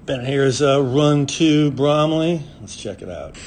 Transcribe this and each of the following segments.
Bennett here is run 2 Bromley. Let's check it out.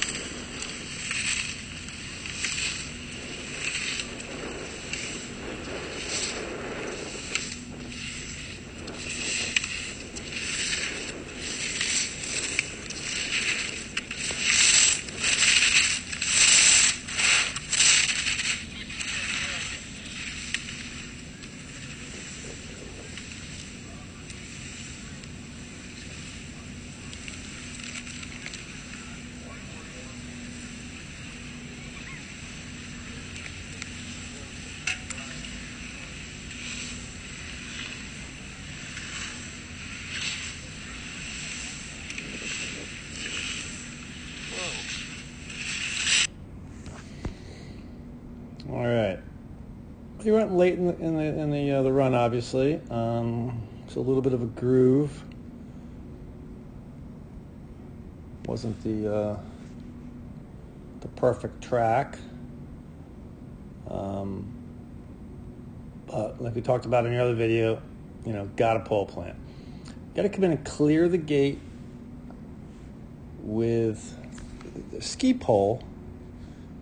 All right. We went late in the run, obviously. It's a little bit of a groove. Wasn't the perfect track. But like we talked about in the other video, got a pole plant. Got to come in and clear the gate with the ski pole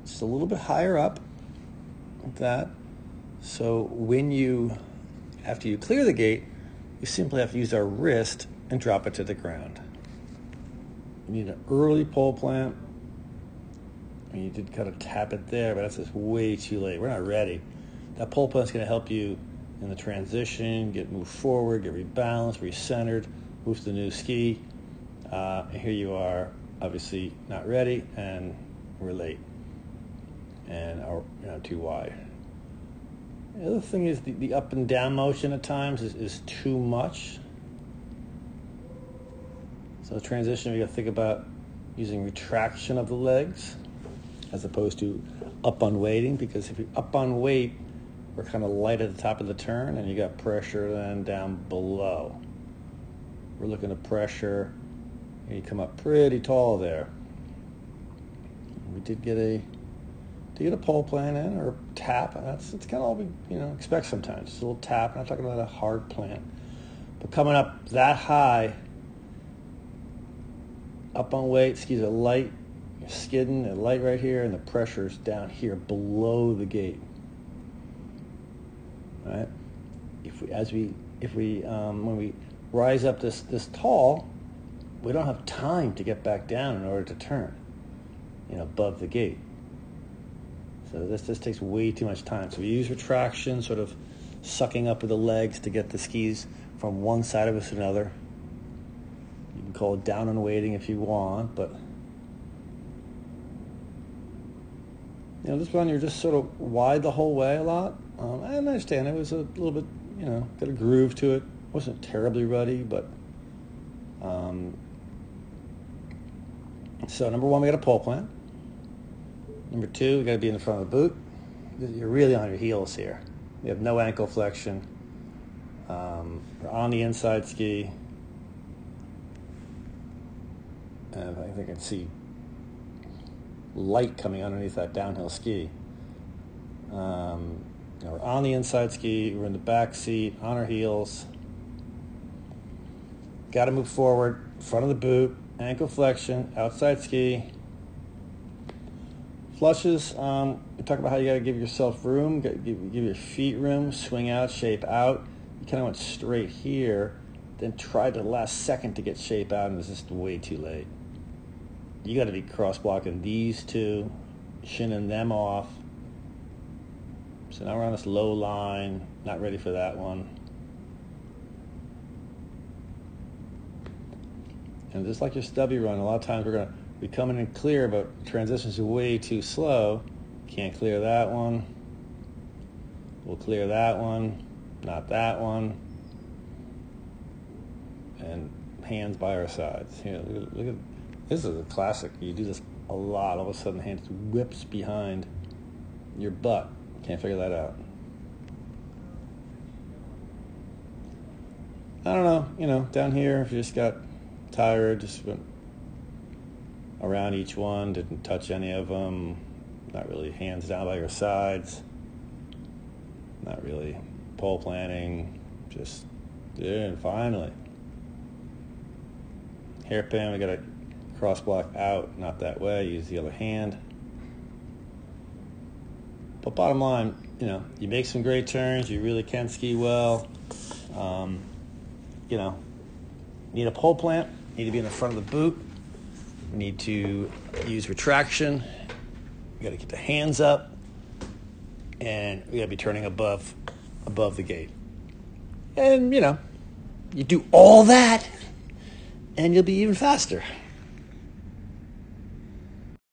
just a little bit higher up. Like that. So after you clear the gate, you simply have to use our wrist and drop it to the ground. You need an early pole plant. You did kind of tap it there, but that's just way too late. We're not ready. That pole plant's going to help you in the transition, move forward, get rebalanced, recentered, move to the new ski. And here you are, obviously not ready, and we're late. And too wide. The other thing is the up and down motion at times is too much. So the transition, we got to think about using retraction of the legs as opposed to up on weighting, because if you up on weight, we're kind of light at the top of the turn and you got pressure then down below. We're looking at pressure and you come up pretty tall there. We did get a pole plant in or tap, and it's kind of all we expect sometimes. Just a little tap. I'm not talking about a hard plant, but coming up that high, up on weight, skis are light, you're skidding, they're light right here, and the pressure's down here below the gate. All right. When we rise up this tall, we don't have time to get back down in order to turn, above the gate. So this takes way too much time. So we use retraction, sort of sucking up with the legs to get the skis from one side of us to another. You can call it down and weighting if you want, but this one you're just sort of wide the whole way a lot. I understand it was a little bit, got a groove to it. Wasn't terribly ruddy, but so number one, we got a pole plant. Number two, we got to be in the front of the boot. You're really on your heels here. You have no ankle flexion. We're on the inside ski. And I think I can see light coming underneath that downhill ski. We're on the inside ski. We're in the back seat, on our heels. Got to move forward, front of the boot, ankle flexion, outside ski. Flushes, we talk about how you got to give yourself room, give your feet room, swing out, shape out. You kind of went straight here, then tried the last second to get shape out, and it was just way too late. You got to be cross-blocking these two, shinning them off. So now we're on this low line, not ready for that one. And just like your stubby run, a lot of times we're going to be coming in clear, but transitions are way too slow. Can't clear that one. We'll clear that one, not that one. And hands by our sides. Look at this is a classic. You do this a lot. All of a sudden, the hand whips behind your butt. Can't figure that out. I don't know. Down here, if you just got tired, just went around each one, didn't touch any of them, not really hands down by your sides, not really pole planting, just, and finally. hairpin, we got to cross block out, not that way, use the other hand. But bottom line, you know, you make some great turns, you really can ski well. You know, need a pole plant, need to be in the front of the boot. We need to use retraction. We got to keep the hands up, and we got to be turning above the gate. And you know, you do all that, and you'll be even faster.